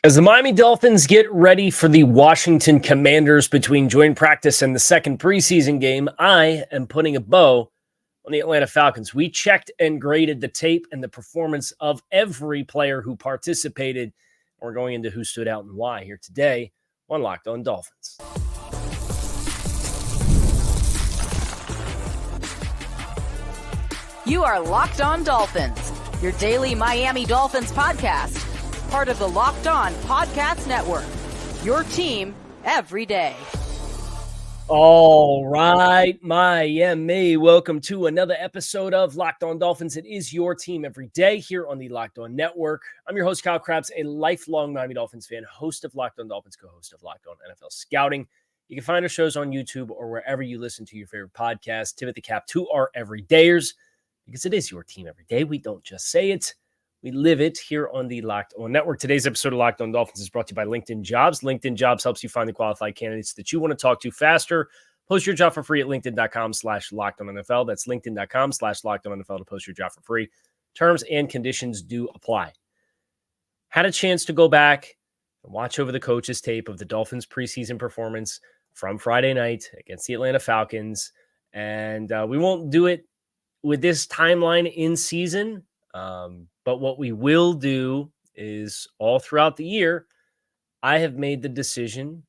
As the Miami Dolphins get ready for the Washington Commanders between joint practice and the second preseason game, I am putting a bow on the Atlanta Falcons. We checked and graded the tape and the performance of every player who participated. We're going into who stood out and why here today on Locked On Dolphins. You are Locked On Dolphins, your daily Miami Dolphins podcast. Part of the Locked On Podcast Network, your team every day. All right, Miami. Welcome to another episode of Locked On Dolphins. It is your team every day here on the Locked On Network. I'm your host, Kyle Krabs, a lifelong Miami Dolphins fan, host of Locked On Dolphins, co-host of Locked On NFL Scouting. You can find our shows on YouTube or wherever you listen to your favorite podcasts. Tip at the cap to our everydayers, because it is your team every day. We don't just say it. We live it here on the Locked On Network. Today's episode of Locked On Dolphins is brought to you by LinkedIn Jobs. LinkedIn Jobs helps you find the qualified candidates that you want to talk to faster. Post your job for free at linkedin.com/LockedOnNFL. That's linkedin.com/LockedOnNFL to post your job for free. Terms and conditions do apply. Had a chance to go back and watch over the coach's tape of the Dolphins preseason performance from Friday night against the Atlanta Falcons. And we won't do it with this timeline in season. But what we will do is all throughout the year, I have made the decision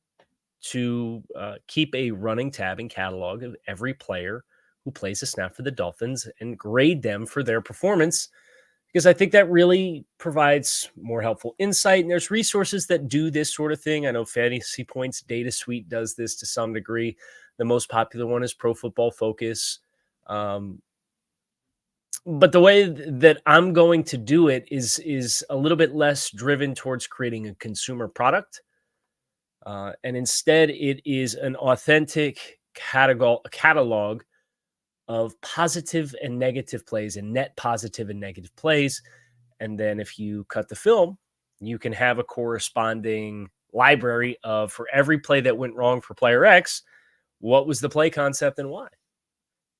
to keep a running tab and catalog of every player who plays a snap for the Dolphins and grade them for their performance, because I think that really provides more helpful insight. And there's resources that do this sort of thing. I know Fantasy Points Data Suite does this to some degree. The most popular one is Pro Football Focus. But the way that I'm going to do it is a little bit less driven towards creating a consumer product. And instead, it is an authentic catalog of positive and negative plays and net positive and negative plays. And then if you cut the film, you can have a corresponding library of, for every play that went wrong for player X, what was the play concept and why.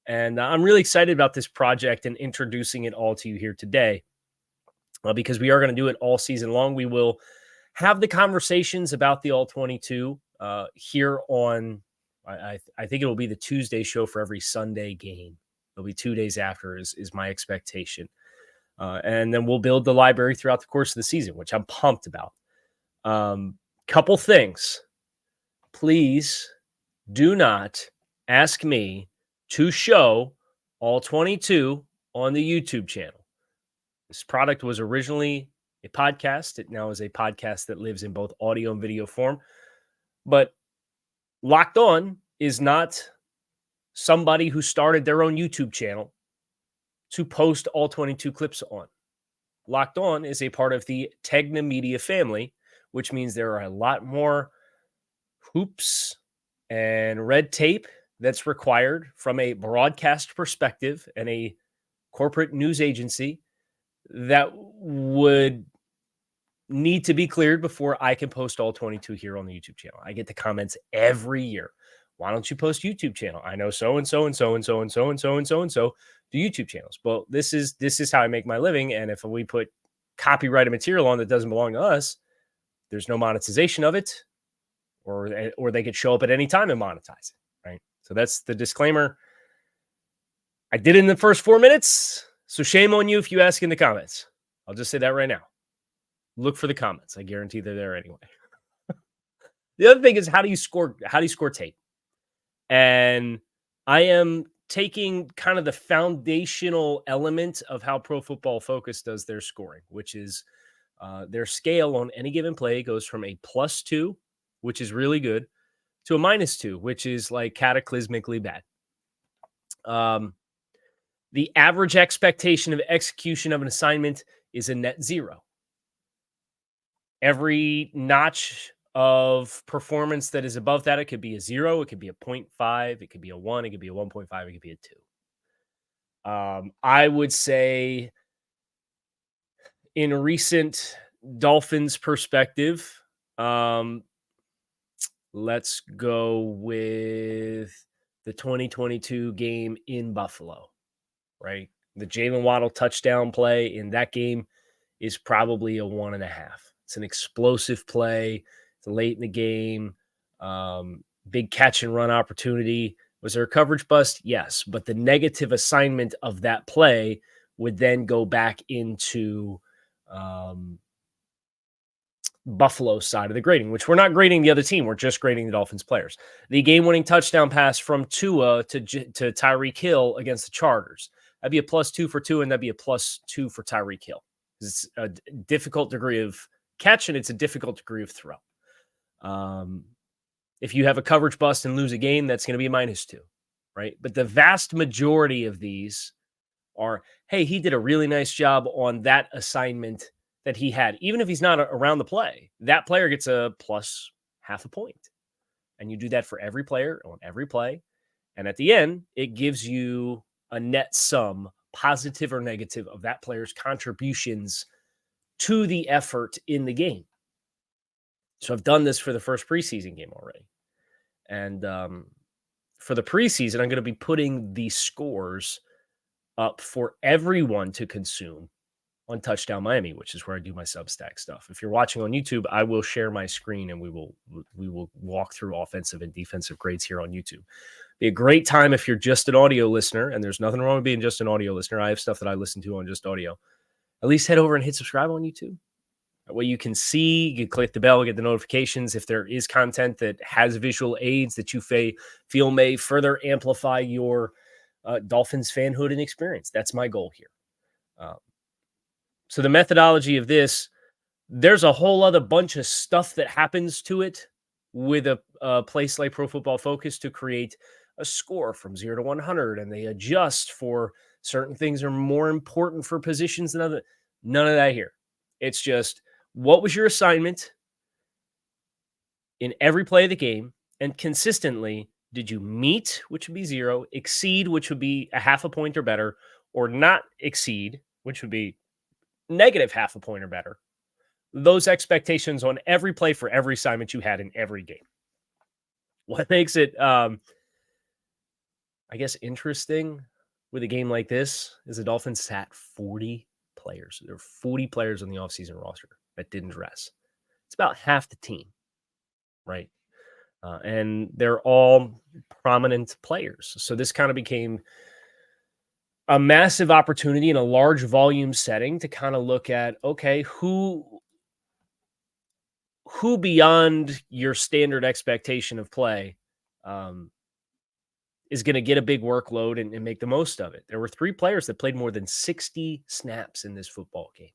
And I'm really excited about this project and introducing it all to you here today, because we are going to do it all season long. We will have the conversations about the All-22 here on, I think it will be the Tuesday show for every Sunday game. It'll be 2 days after is my expectation. And then we'll build the library throughout the course of the season, which I'm pumped about. Couple things. Please do not ask me to show all 22 on the YouTube channel. This product was originally a podcast. It now is a podcast that lives in both audio and video form. But Locked On is not somebody who started their own YouTube channel to post all 22 clips on. Locked On is a part of the Tegna Media family, which means there are a lot more hoops and red tape that's required from a broadcast perspective and a corporate news agency that would need to be cleared before I can post all 22 here on the YouTube channel. I get the comments every year. Why don't you post YouTube channel? I know so-and-so and so-and-so and so-and-so and so-and-so do YouTube channels. Well, this is how I make my living. And if we put copyrighted material on that doesn't belong to us, there's no monetization of it, or they could show up at any time and monetize it, right? So that's the disclaimer. I did it in the first 4 minutes, so shame on you if you ask in the comments. I'll just say that right now. Look for the comments. I guarantee they're there anyway. The other thing is, how do you score tape? And I am taking kind of the foundational element of how Pro Football Focus does their scoring, which is their scale on any given play goes from a +2, which is really good, to a -2, which is like cataclysmically bad. The average expectation of execution of an assignment is a net 0. Every notch of performance that is above that, it could be a 0, it could be a 0.5, it could be a 1, it could be a 1.5, it could be a 2. I would say in recent Dolphins perspective, let's go with the 2022 game in Buffalo, right? The Jalen Waddle touchdown play in that game is probably a 1.5. It's an explosive play. It's late in the game. Big catch and run opportunity. Was there a coverage bust? Yes. But the negative assignment of that play would then go back into Buffalo's side of the grading, which we're not grading the other team. We're just grading the Dolphins players. The game-winning touchdown pass from Tua to Tyreek Hill against the Chargers. That'd be a +2 for Tua, and that'd be a +2 for Tyreek Hill. It's a difficult degree of catch, and it's a difficult degree of throw. If you have a coverage bust and lose a game, that's going to be a -2, right? But the vast majority of these are, hey, he did a really nice job on that assignment that he had. Even if he's not around the play, that player gets a +0.5 point. And you do that for every player on every play. And at the end, it gives you a net sum, positive or negative, of that player's contributions to the effort in the game. So I've done this for the first preseason game already. And for the preseason, I'm going to be putting the scores up for everyone to consume on Touchdown Miami, which is where I do my Substack stuff. If you're watching on YouTube, I will share my screen and we will walk through offensive and defensive grades here on YouTube. Be a great time if you're just an audio listener, and there's nothing wrong with being just an audio listener. I have stuff that I listen to on just audio. At least head over and hit subscribe on YouTube. That way you can see, you can click the bell, get the notifications. If there is content that has visual aids that you feel may further amplify your Dolphins fanhood and experience. That's my goal here. So the methodology of this, there's a whole other bunch of stuff that happens to it with a place like Pro Football Focus to create a score from 0 to 100, and they adjust for certain things are more important for positions than other. None of that here. It's just, what was your assignment in every play of the game, and consistently, did you meet, which would be 0, exceed, which would be a 0.5 point or better, or not exceed, which would be -0.5 point or better, those expectations on every play for every assignment you had in every game. What makes it, I guess, interesting with a game like this is the Dolphins sat 40 players. There were 40 players on the offseason roster that didn't dress. It's about half the team, right? And they're all prominent players. So this kind of became a massive opportunity in a large volume setting to kind of look at, okay, who beyond your standard expectation of play is going to get a big workload and make the most of it. There were 3 players that played more than 60 snaps in this football game.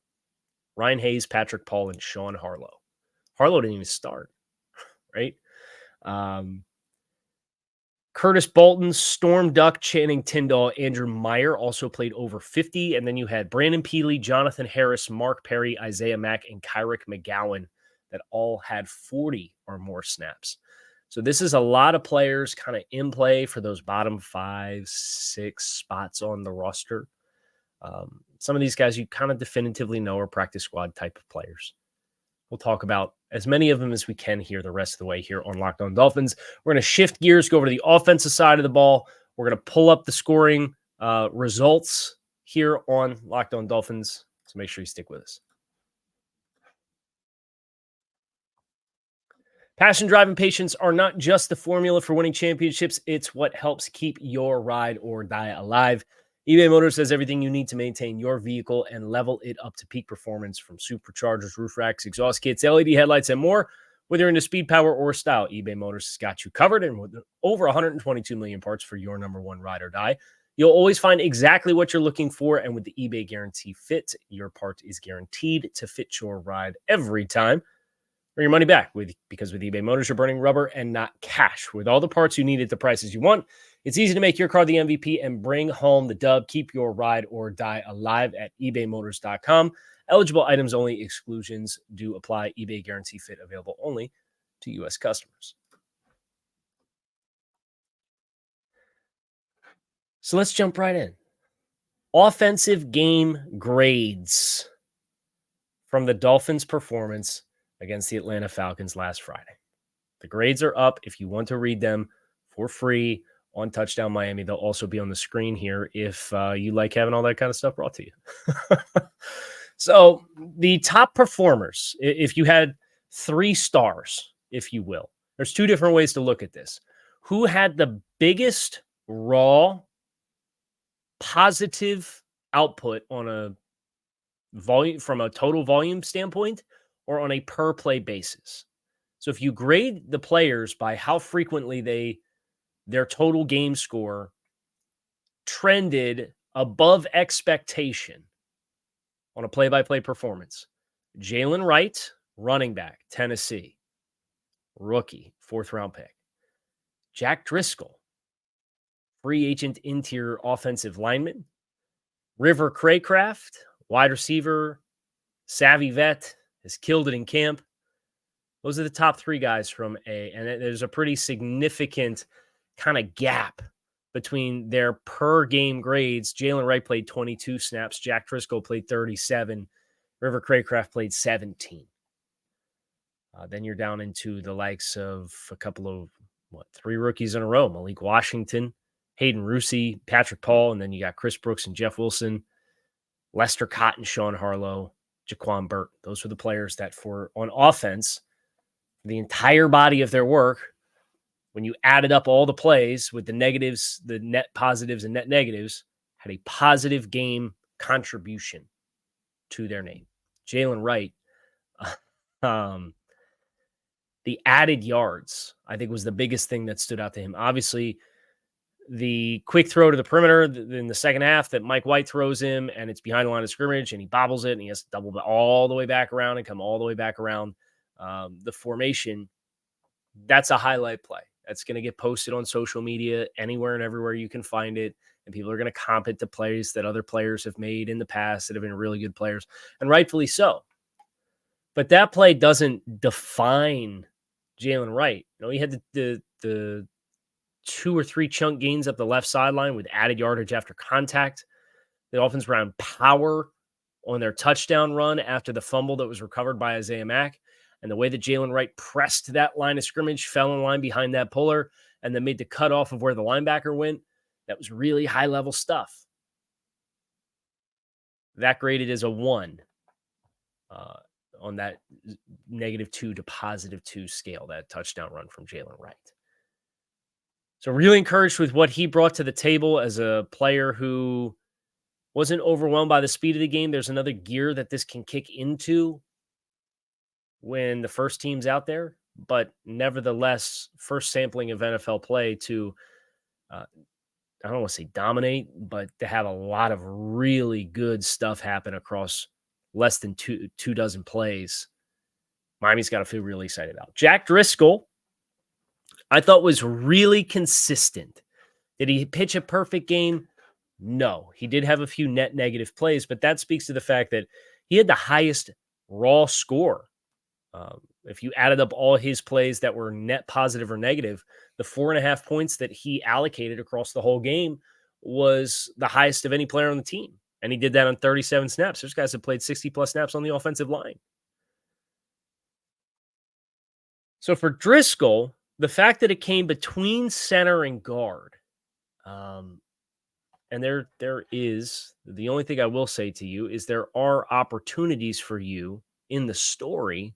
Ryan Hayes, Patrick Paul, and Sean Harlow. Harlow didn't even start, right? Curtis Bolton, Storm Duck, Channing Tindall, Andrew Meyer also played over 50. And then you had Brandon Peely, Jonathan Harris, Mark Perry, Isaiah Mack, and Kyrick McGowan that all had 40 or more snaps. So this is a lot of players kind of in play for those bottom 5, 6 spots on the roster. Some of these guys you kind of definitively know are practice squad type of players. We'll talk about as many of them as we can here the rest of the way here on Locked On Dolphins. We're going to shift gears, go over to the offensive side of the ball. We're going to pull up the scoring results here on Locked On Dolphins. So make sure you stick with us. Passion, drive, and patience are not just the formula for winning championships. It's what helps keep your ride or die alive. eBay Motors has everything you need to maintain your vehicle and level it up to peak performance, from superchargers, roof racks, exhaust kits, LED headlights, and more. Whether you're into speed, power, or style, eBay Motors has got you covered. And with over 122 million parts for your number one ride or die, you'll always find exactly what you're looking for. And with the eBay Guarantee Fit, your part is guaranteed to fit your ride every time, or your money back. Because with eBay Motors, you're burning rubber and not cash. With all the parts you need at the prices you want, it's easy to make your car the MVP and bring home the dub. Keep your ride or die alive at ebaymotors.com. Eligible items only. Exclusions do apply. eBay Guarantee Fit available only to U.S. customers. So let's jump right in. Offensive game grades from the Dolphins' performance against the Atlanta Falcons last Friday. The grades are up if you want to read them for free on Touchdown Miami. They'll also be on the screen here if you like having all that kind of stuff brought to you. So the top performers, if you had 3 stars, if you will, there's 2 different ways to look at this. Who had the biggest raw positive output on a volume from a total volume standpoint or on a per play basis? So if you grade the players by how frequently their total game score trended above expectation on a play-by-play performance. Jalen Wright, running back, Tennessee, rookie, 4th-round pick. Jack Driscoll, free agent interior offensive lineman. River Craycraft, wide receiver, savvy vet, has killed it in camp. Those are the top 3 guys from and there's a pretty significant kind of gap between their per game grades. Jalen Wright played 22 snaps. Jack Driscoll played 37. River Craycraft played 17. Then you're down into the likes of a couple of, 3 rookies in a row. Malik Washington, Hayden Rusi, Patrick Paul, and then you got Chris Brooks and Jeff Wilson, Lester Cotton, Sean Harlow, Jaquan Burt. Those were the players that on offense, the entire body of their work, when you added up all the plays with the negatives, the net positives and net negatives, had a positive game contribution to their name. Jalen Wright, the added yards, I think, was the biggest thing that stood out to him. Obviously, the quick throw to the perimeter in the second half that Mike White throws him, and it's behind the line of scrimmage, and he bobbles it, and he has to double all the way back around and come all the way back around the formation. That's a highlight play. That's going to get posted on social media anywhere and everywhere you can find it. And people are going to comp it to plays that other players have made in the past that have been really good players, and rightfully so. But that play doesn't define Jalen Wright. He had the 2 or 3 chunk gains up the left sideline with added yardage after contact. The Dolphins ran power on their touchdown run after the fumble that was recovered by Isaiah Mack. And the way that Jalen Wright pressed that line of scrimmage, fell in line behind that puller, and then made the cutoff of where the linebacker went, that was really high-level stuff. That graded as a 1 on that -2 to +2 scale, that touchdown run from Jalen Wright. So really encouraged with what he brought to the table as a player who wasn't overwhelmed by the speed of the game. There's another gear that this can kick into when the first team's out there, but nevertheless, first sampling of NFL play to, I don't want to say dominate, but to have a lot of really good stuff happen across less than two dozen plays. Miami's got to feel really excited about. Jack Driscoll, I thought, was really consistent. Did he pitch a perfect game? No. He did have a few net negative plays, but that speaks to the fact that he had the highest raw score. If you added up all his plays that were net positive or negative, the 4.5 points that he allocated across the whole game was the highest of any player on the team. And he did that on 37 snaps. There's guys that played 60-plus snaps on the offensive line. So for Driscoll, the fact that it came between center and guard, and there is, the only thing I will say to you is there are opportunities for you in the story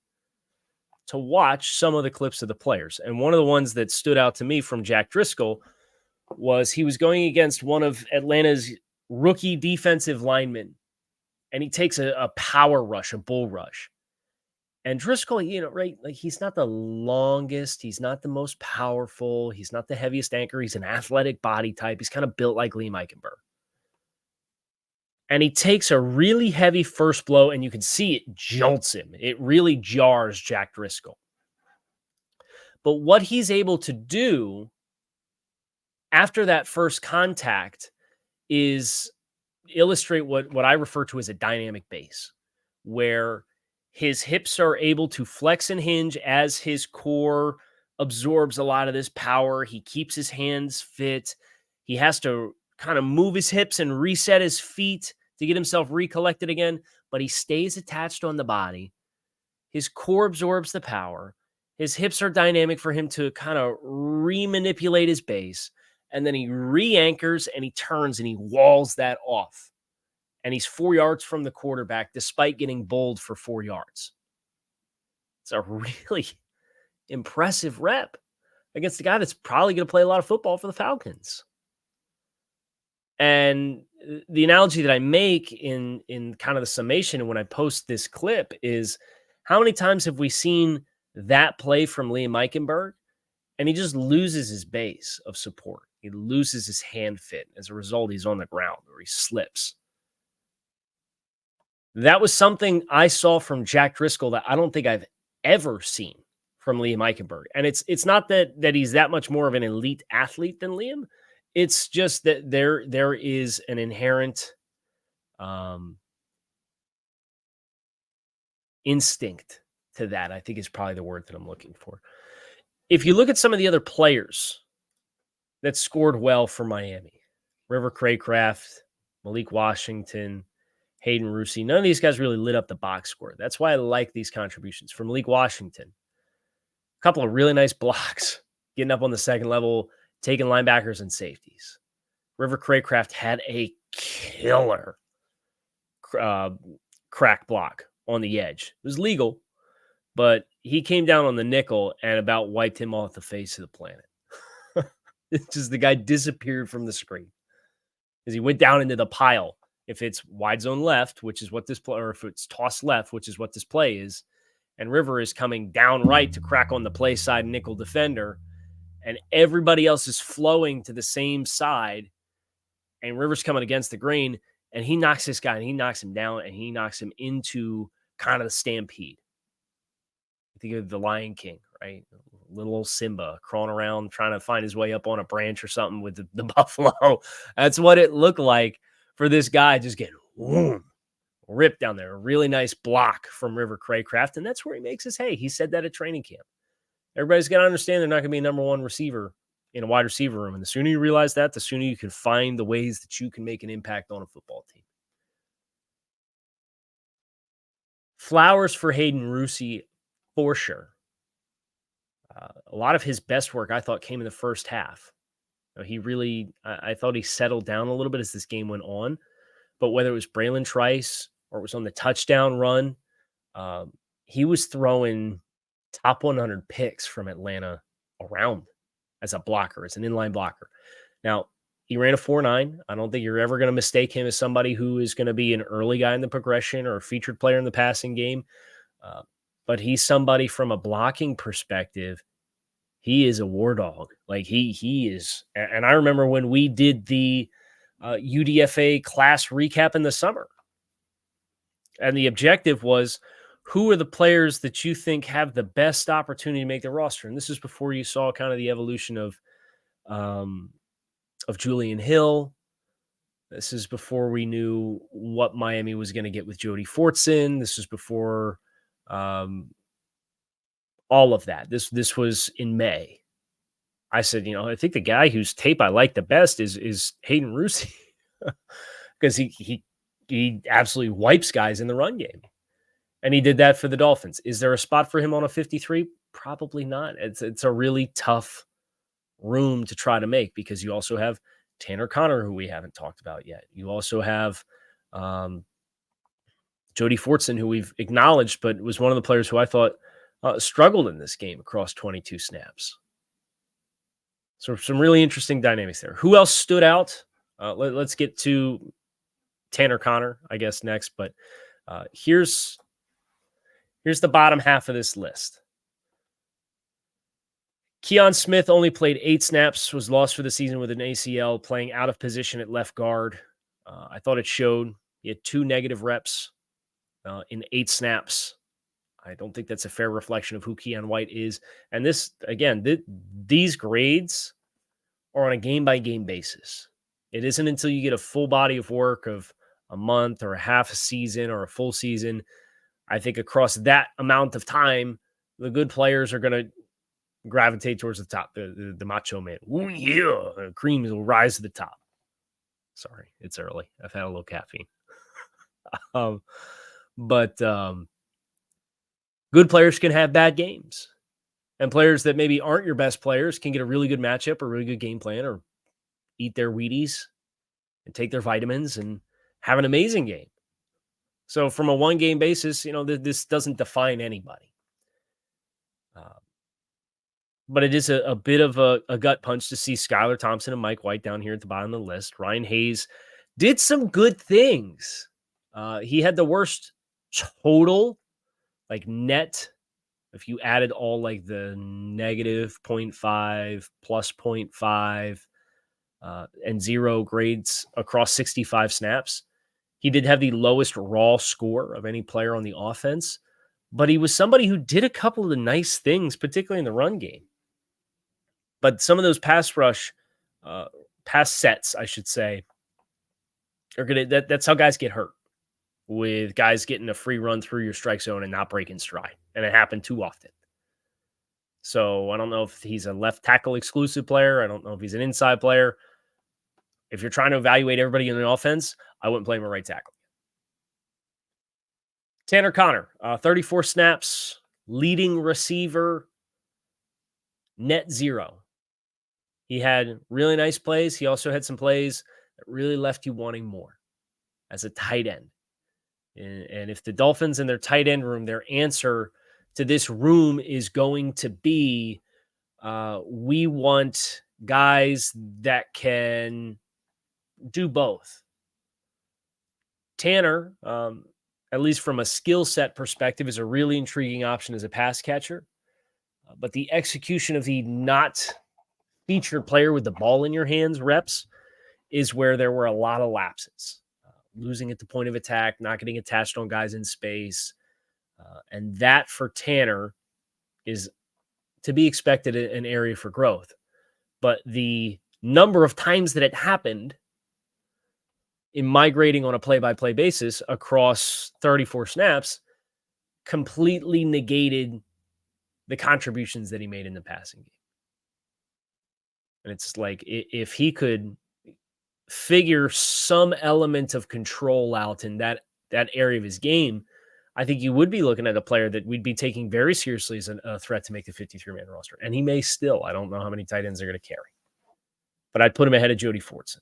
to watch some of the clips of the players. And one of the ones that stood out to me from Jack Driscoll was he was going against one of Atlanta's rookie defensive linemen, and he takes a power rush, a bull rush. And Driscoll, right, like, he's not the longest, he's not the most powerful, he's not the heaviest anchor, he's an athletic body type. He's kind of built like Liam Eichenberg. And he takes a really heavy first blow, and you can see it jolts him. It really jars Jack Driscoll. But what he's able to do after that first contact is illustrate what I refer to as a dynamic base, where his hips are able to flex and hinge as his core absorbs a lot of this power. He keeps his hands fit. He has to kind of move his hips and reset his feet to get himself recollected again, but he stays attached on the body. His core absorbs the power. His hips are dynamic for him to kind of re-manipulate his base, and then he re-anchors and he turns and he walls that off. and he's 4 yards from the quarterback despite getting bowled for 4 yards. It's a really impressive rep against the guy that's probably going to play a lot of football for the Falcons. And the analogy that I make in kind of the summation and when I post this clip is, how many times have we seen that play from Liam Eichenberg and he just loses his base of support? He loses his hand fit. As a result, he's on the ground or he slips. That was something I saw from Jack Driscoll that I don't think I've ever seen from Liam Eichenberg. And it's not that he's that much more of an elite athlete than Liam. It's just that there is an inherent instinct to that, I think is probably the word that I'm looking for. If you look at some of the other players that scored well for Miami, River Craycraft, Malik Washington, Hayden Rusi, none of these guys really lit up the box score. That's why I like these contributions. From Malik Washington, a couple of really nice blocks, getting up on the second level, taking linebackers and safeties. River Craycraft had a killer crack block on the edge. It was legal, but he came down on the nickel and about wiped him off the face of the planet. It's just the guy disappeared from the screen as he went down into the pile. If it's wide zone left, which is what this play, or if it's toss left, which is what this play is, and River is coming down right to crack on the play side nickel defender, and everybody else is flowing to the same side, and River's coming against the grain, and he knocks this guy, and he knocks him down, and he knocks him into kind of the stampede. I think of the Lion King, right? Little old Simba crawling around trying to find his way up on a branch or something with the buffalo. That's what it looked like for this guy, just getting ripped down there. A really nice block from River Craycraft, and that's where he makes his hay. He said that at training camp. Everybody's got to understand they're not going to be a number one receiver in a wide receiver room. And the sooner you realize that, the sooner you can find the ways that you can make an impact on a football team. Flowers for Hayden Rusi, for sure. A lot of his best work, I thought, came in the first half. He really, I thought he settled down a little bit as this game went on. But whether it was Braylon Trice or it was on the touchdown run, he was throwing top 100 picks from Atlanta around as a blocker, as an inline blocker. Now, he ran a 4.9. I don't think you're ever going to mistake him as somebody who is going to be an early guy in the progression or a featured player in the passing game. But he's somebody from a blocking perspective. He is a war dog. Like he is. And I remember when we did the UDFA class recap in the summer, and the objective was, who are the players that you think have the best opportunity to make the roster? And this is before you saw kind of the evolution of Julian Hill. This is before we knew what Miami was going to get with Jody Fortson. This was before all of that. This was in May. I said, I think the guy whose tape I like the best is Hayden Rusi, because he absolutely wipes guys in the run game. And he did that for the Dolphins. Is there a spot for him on a 53? Probably not. It's a really tough room to try to make, because you also have Tanner Connor, who we haven't talked about yet. You also have Jody Fortson, who we've acknowledged, but was one of the players who I thought struggled in this game across 22 snaps. So some really interesting dynamics there. Who else stood out? Let's get to Tanner Connor, I guess, next. But here's the bottom half of this list. Keon Smith only played 8 snaps, was lost for the season with an ACL, playing out of position at left guard. I thought it showed. He had 2 negative reps in 8 snaps. I don't think that's a fair reflection of who Keon White is. And this, again, these grades are on a game-by-game basis. It isn't until you get a full body of work of a month or a half a season or a full season. I think across that amount of time, the good players are going to gravitate towards the top. The macho man. Ooh, yeah. Cream will rise to the top. Sorry, it's early. I've had a little caffeine. But good players can have bad games. And players that maybe aren't your best players can get a really good matchup or really good game plan, or eat their Wheaties and take their vitamins and have an amazing game. So from a one-game basis, this doesn't define anybody. But it is a bit of a gut punch to see Skylar Thompson and Mike White down here at the bottom of the list. Ryan Hayes did some good things. He had the worst total, like net, if you added all like the negative 0.5, plus 0.5, and 0 grades across 65 snaps. He did have the lowest raw score of any player on the offense, but he was somebody who did a couple of the nice things, particularly in the run game. But some of those pass sets, I should say, are that's how guys get hurt, with guys getting a free run through your strike zone and not breaking stride. And it happened too often. So I don't know if he's a left tackle exclusive player. I don't know if he's an inside player. If you're trying to evaluate everybody in the offense, I wouldn't play him a right tackle. Tanner Conner, 34 snaps, leading receiver, net 0. He had really nice plays. He also had some plays that really left you wanting more as a tight end. And if the Dolphins in their tight end room, their answer to this room is going to be, we want guys that can do both. Tanner, at least from a skill set perspective, is a really intriguing option as a pass catcher. But the execution of the not featured player with the ball in your hands reps is where there were a lot of lapses. Losing at the point of attack, not getting attached on guys in space. And that for Tanner is to be expected an area for growth. But the number of times that it happened in migrating on a play-by-play basis across 34 snaps completely negated the contributions that he made in the passing game. And it's like, if he could figure some element of control out in that area of his game, I think you would be looking at a player that we'd be taking very seriously as a threat to make the 53-man roster. And he may still. I don't know how many tight ends they're going to carry. But I'd put him ahead of Jody Fortson.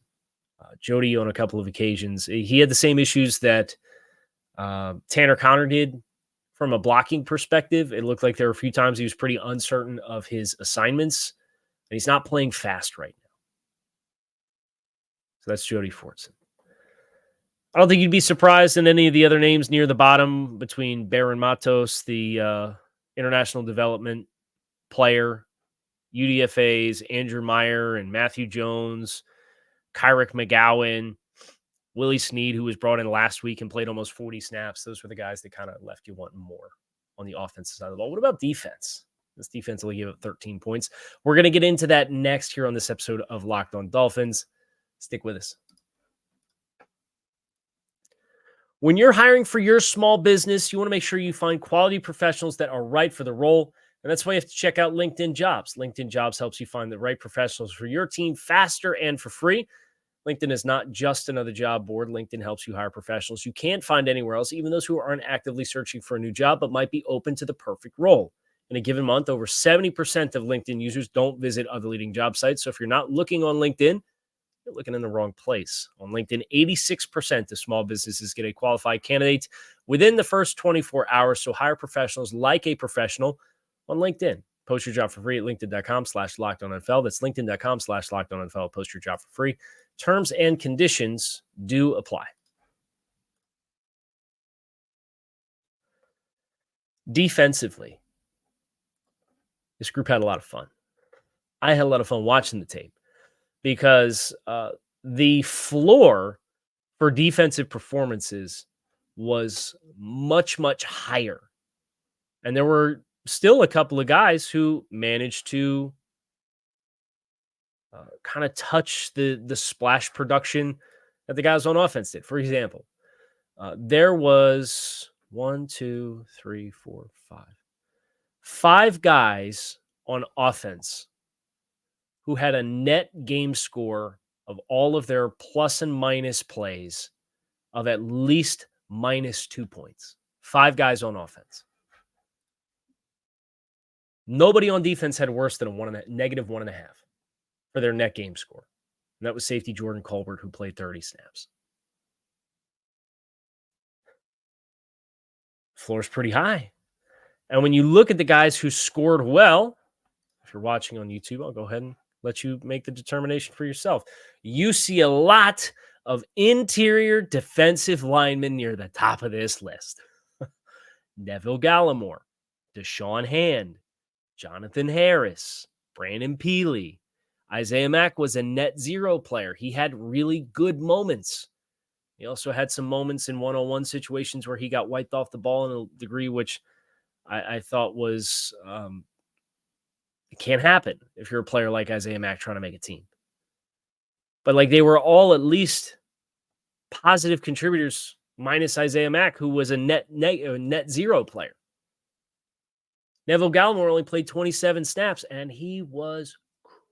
Jody, on a couple of occasions, he had the same issues that Tanner Conner did from a blocking perspective. It looked like there were a few times he was pretty uncertain of his assignments, and he's not playing fast right now. So that's Jody Fortson. I don't think you'd be surprised in any of the other names near the bottom between Baron Matos, the international development player, UDFA's Andrew Meyer and Matthew Jones, Kyrick McGowan, Willie Snead, who was brought in last week and played almost 40 snaps. Those were the guys that kind of left you wanting more on the offensive side of the ball. What about defense? This defense only gave up 13 points. We're going to get into that next here on this episode of Locked On Dolphins. Stick with us. When you're hiring for your small business, you want to make sure you find quality professionals that are right for the role. And that's why you have to check out LinkedIn Jobs. LinkedIn Jobs helps you find the right professionals for your team faster and for free. LinkedIn is not just another job board. LinkedIn helps you hire professionals you can't find anywhere else, even those who aren't actively searching for a new job but might be open to the perfect role. In a given month, over 70% of LinkedIn users don't visit other leading job sites. So if you're not looking on LinkedIn, you're looking in the wrong place. On LinkedIn, 86% of small businesses get a qualified candidate within the first 24 hours. So hire professionals like a professional on LinkedIn. Post your job for free at linkedin.com/LockedOnNFL. That's linkedin.com/LockedOnNFL. Post your job for free. Terms and conditions do apply. Defensively, this group had a lot of fun. I had a lot of fun watching the tape because the floor for defensive performances was much, much higher. And there were still a couple of guys who managed to kind of touch the splash production that the guys on offense did. For example, there was 5 guys on offense who had a net game score of all of their plus and minus plays of at least -2 points. 5 guys on offense. Nobody on defense had worse than -1.5 for their net game score. And that was safety Jordan Colbert, who played 30 snaps. floor's pretty high. And when you look at the guys who scored well, if you're watching on YouTube, I'll go ahead and let you make the determination for yourself. You see a lot of interior defensive linemen near the top of this list. Neville Gallimore, Deshaun Hand, Jonathan Harris, Brandon Peely. Isaiah Mack was a net zero player. He had really good moments. He also had some moments in one-on-one situations where he got wiped off the ball in a degree which I thought was it can't happen if you're a player like Isaiah Mack trying to make a team. But like they were all at least positive contributors, minus Isaiah Mack, who was a net zero player. Neville Gallimore only played 27 snaps, and he was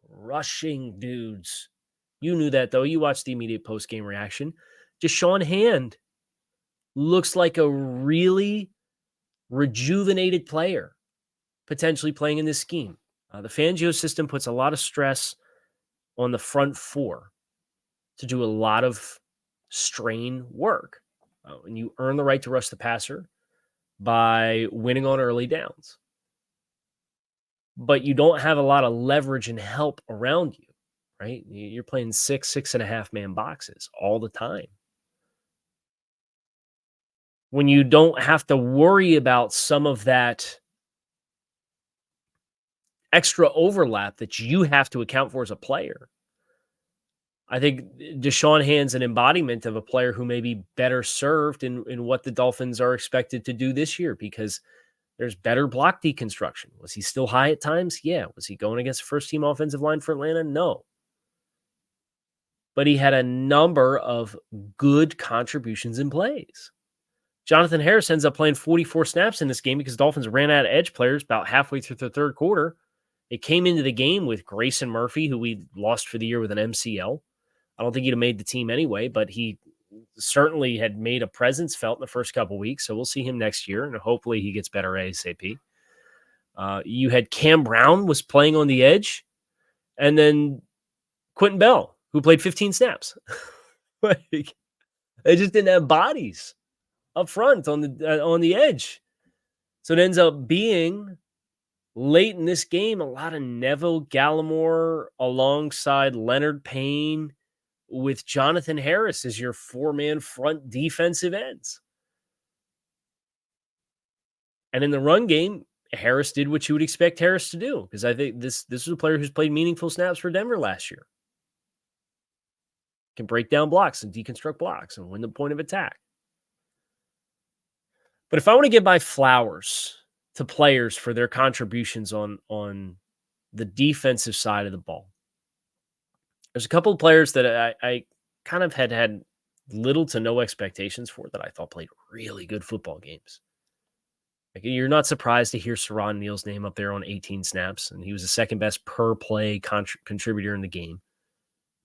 crushing dudes. You knew that, though. You watched the immediate post-game reaction. Deshaun Hand looks like a really rejuvenated player, potentially playing in this scheme. The Fangio system puts a lot of stress on the front four to do a lot of strain work. And you earn the right to rush the passer by winning on early downs. But you don't have a lot of leverage and help around you, right? You're playing 6.5 man boxes all the time. When you don't have to worry about some of that extra overlap that you have to account for as a player, I think Deshaun Hand's an embodiment of a player who may be better served in what the Dolphins are expected to do this year, because there's better block deconstruction. Was he still high at times? Yeah. Was he going against the first-team offensive line for Atlanta? No. But he had a number of good contributions and plays. Jonathan Harris ends up playing 44 snaps in this game because Dolphins ran out of edge players about halfway through the third quarter. It came into the game with Grayson Murphy, who we lost for the year with an MCL. I don't think he'd have made the team anyway, but he certainly had made a presence felt in the first couple of weeks. So we'll see him next year, and hopefully he gets better ASAP. You had Cam Brown was playing on the edge, and then Quentin Bell, who played 15 snaps. They just didn't have bodies up front on the edge. So it ends up being late in this game, a lot of Neville Gallimore alongside Leonard Payne with Jonathan Harris as your four-man front defensive ends. And in the run game, Harris did what you would expect Harris to do, because I think this is a player who's played meaningful snaps for Denver last year. Can break down blocks and deconstruct blocks and win the point of attack. But if I want to give my flowers to players for their contributions on the defensive side of the ball, there's a couple of players that I kind of had little to no expectations for that I thought played really good football games. Like, you're not surprised to hear Saron Neal's name up there on 18 snaps, and he was the second best per play contributor in the game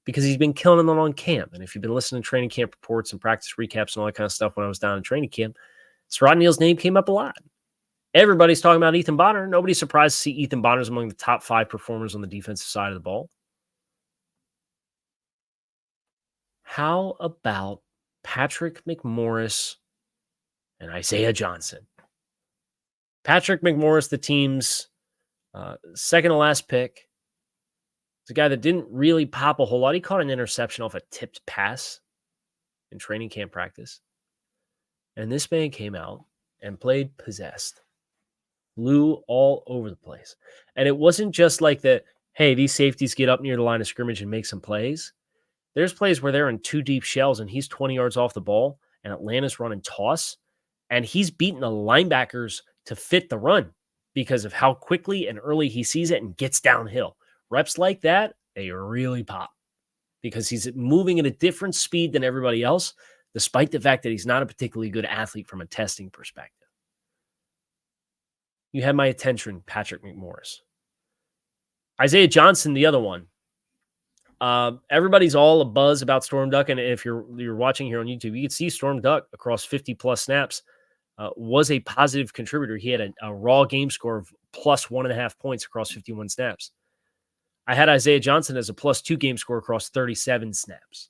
because he's been killing them on camp. And if you've been listening to training camp reports and practice recaps and all that kind of stuff when I was down in training camp, Saron Neal's name came up a lot. Everybody's talking about Ethan Bonner. Nobody's surprised to see Ethan Bonner as among the top 5 performers on the defensive side of the ball. How about Patrick McMorris and Isaiah Johnson? Patrick McMorris, the team's second to last pick. It's a guy that didn't really pop a whole lot. He caught an interception off a tipped pass in training camp practice. And this man came out and played possessed. Flew all over the place. And it wasn't just like the, hey, these safeties get up near the line of scrimmage and make some plays. There's plays where they're in 2 deep shells and he's 20 yards off the ball and Atlanta's running toss. And he's beating the linebackers to fit the run because of how quickly and early he sees it and gets downhill. Reps like that, they really pop because he's moving at a different speed than everybody else, despite the fact that he's not a particularly good athlete from a testing perspective. You had my attention, Patrick McMorris. Isaiah Johnson, the other one. Everybody's all abuzz about Storm Duck, and if you're watching here on YouTube, you can see Storm Duck across 50-plus snaps was a positive contributor. He had a raw game score of plus 1.5 points across 51 snaps. I had Isaiah Johnson as a plus 2 game score across 37 snaps.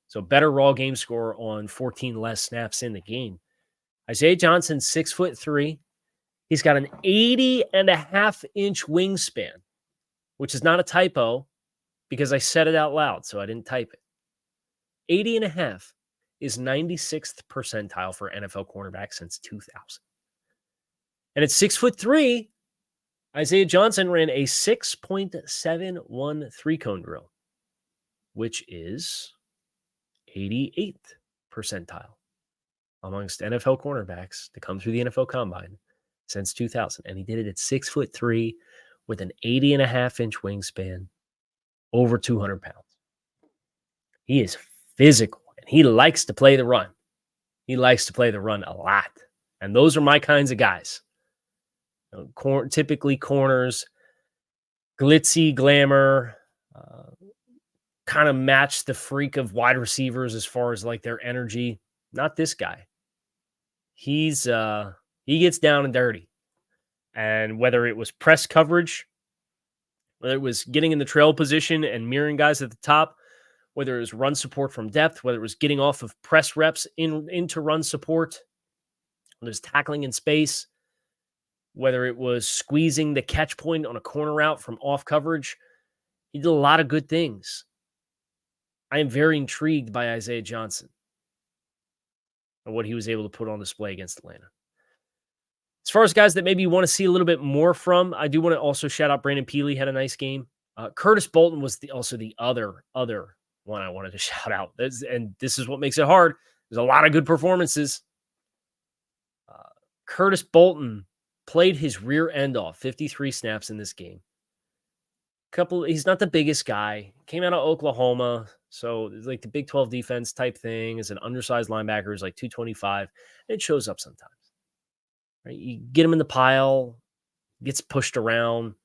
So better raw game score on 14 less snaps in the game. Isaiah Johnson, 6'3". He's got an 80.5-inch wingspan, which is not a typo because I said it out loud, so I didn't type it. 80.5 is 96th percentile for NFL cornerback since 2000. And at 6'3", Isaiah Johnson ran a 6.71 three-cone drill, which is 88th percentile amongst NFL cornerbacks to come through the NFL Combine since 2000. And he did it at 6'3" with an 80.5-inch wingspan, over 200 pounds. He is physical, and he likes to play the run. He likes to play the run a lot. And those are my kinds of guys. Typically corners, glitzy glamour, kind of match the freak of wide receivers as far as like their energy. Not this guy. He gets down and dirty. And whether it was press coverage, whether it was getting in the trail position and mirroring guys at the top, whether it was run support from depth, whether it was getting off of press reps into run support, whether it was tackling in space, whether it was squeezing the catch point on a corner route from off coverage, he did a lot of good things. I am very intrigued by Isaiah Johnson and what he was able to put on display against Atlanta. As far as guys that maybe you want to see a little bit more from, I do want to also shout out Brandon Peely, had a nice game. Curtis Bolton was also the other one I wanted to shout out. And this is what makes it hard. There's a lot of good performances. Curtis Bolton played his rear end off, 53 snaps in this game. He's not the biggest guy. Came out of Oklahoma, so it's like the Big 12 defense type thing. As an undersized linebacker, is like 225. It shows up sometimes. Right? You get him in the pile, gets pushed around.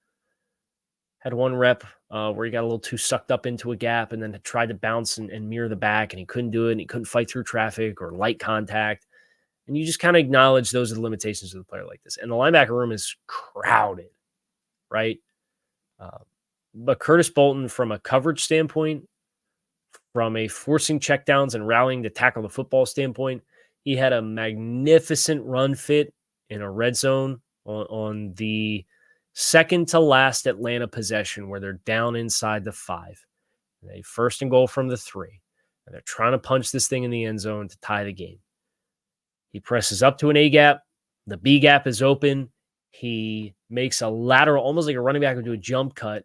Had one rep where he got a little too sucked up into a gap and then tried to bounce and mirror the back, and he couldn't do it, and he couldn't fight through traffic or light contact. And you just kind of acknowledge those are the limitations of the player like this. And the linebacker room is crowded, right? But Curtis Bolton, from a coverage standpoint, from a forcing checkdowns and rallying to tackle the football standpoint, he had a magnificent run fit in a red zone on the second to last Atlanta possession where they're down inside the 5. They first and goal from the 3. And they're trying to punch this thing in the end zone to tie the game. He presses up to an A gap. The B gap is open. He makes a lateral, almost like a running back would do a jump cut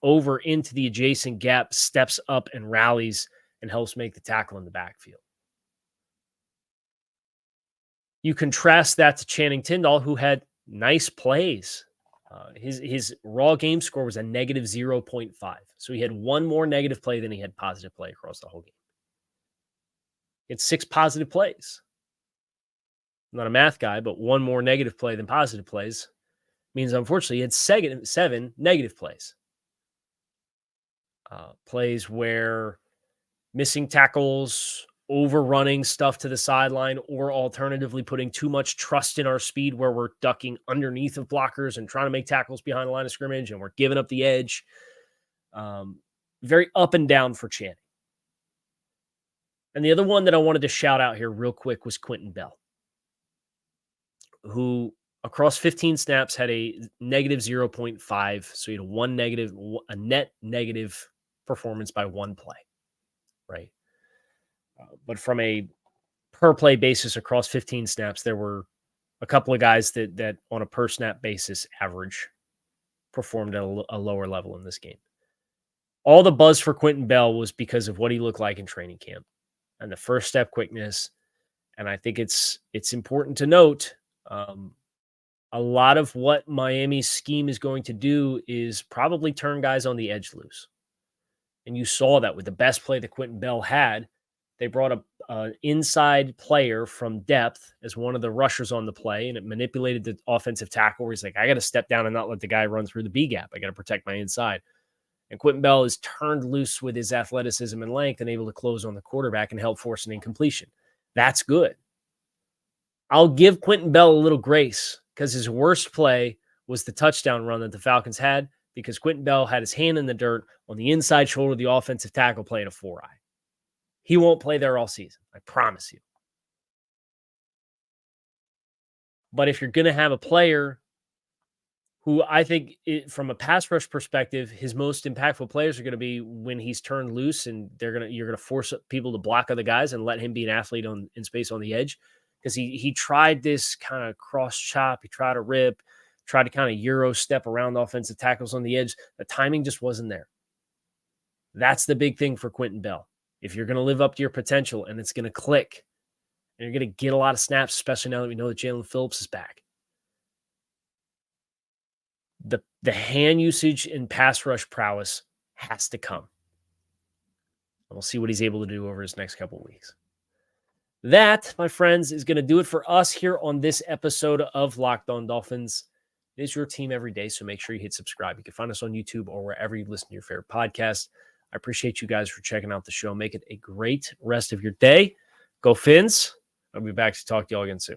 over into the adjacent gap, steps up and rallies and helps make the tackle in the backfield. You contrast that to Channing Tindall, who had nice plays. His raw game score was a negative 0.5. So he had one more negative play than he had positive play across the whole game. He had 6 positive plays. I'm not a math guy, but one more negative play than positive plays means, unfortunately, he had 7 negative plays. Plays where missing tackles, overrunning stuff to the sideline, or alternatively putting too much trust in our speed where we're ducking underneath of blockers and trying to make tackles behind the line of scrimmage and we're giving up the edge. Very up and down for Channing. And the other one that I wanted to shout out here real quick was Quentin Bell, who across 15 snaps had a negative 0.5. So he had a net negative performance by one play, right? But from a per play basis across 15 snaps, there were a couple of guys that on a per snap basis average performed at a lower level in this game. All the buzz for Quentin Bell was because of what he looked like in training camp and the first step quickness. And I think it's important to note, a lot of what Miami's scheme is going to do is probably turn guys on the edge loose. And you saw that with the best play that Quentin Bell had. They brought an inside player from depth as one of the rushers on the play, and it manipulated the offensive tackle where he's like, I got to step down and not let the guy run through the B gap. I got to protect my inside. And Quentin Bell is turned loose with his athleticism and length and able to close on the quarterback and help force an incompletion. That's good. I'll give Quentin Bell a little grace because his worst play was the touchdown run that the Falcons had because Quentin Bell had his hand in the dirt on the inside shoulder of the offensive tackle playing a 4-eye. He won't play there all season. I promise you. But if you're going to have a player who I think from a pass rush perspective, his most impactful players are going to be when he's turned loose and you're going to force people to block other guys and let him be an athlete in space on the edge. Because he tried this kind of cross chop. He tried to rip, tried to kind of Euro step around offensive tackles on the edge. The timing just wasn't there. That's the big thing for Quentin Bell. If you're going to live up to your potential and it's going to click and you're going to get a lot of snaps, especially now that we know that Jalen Phillips is back, the hand usage and pass rush prowess has to come. And we'll see what he's able to do over his next couple of weeks. That, my friends, is going to do it for us here on this episode of Locked On Dolphins. It is your team every day, so make sure you hit subscribe. You can find us on YouTube or wherever you listen to your favorite podcast. I appreciate you guys for checking out the show. Make it a great rest of your day. Go Fins. I'll be back to talk to you all again soon.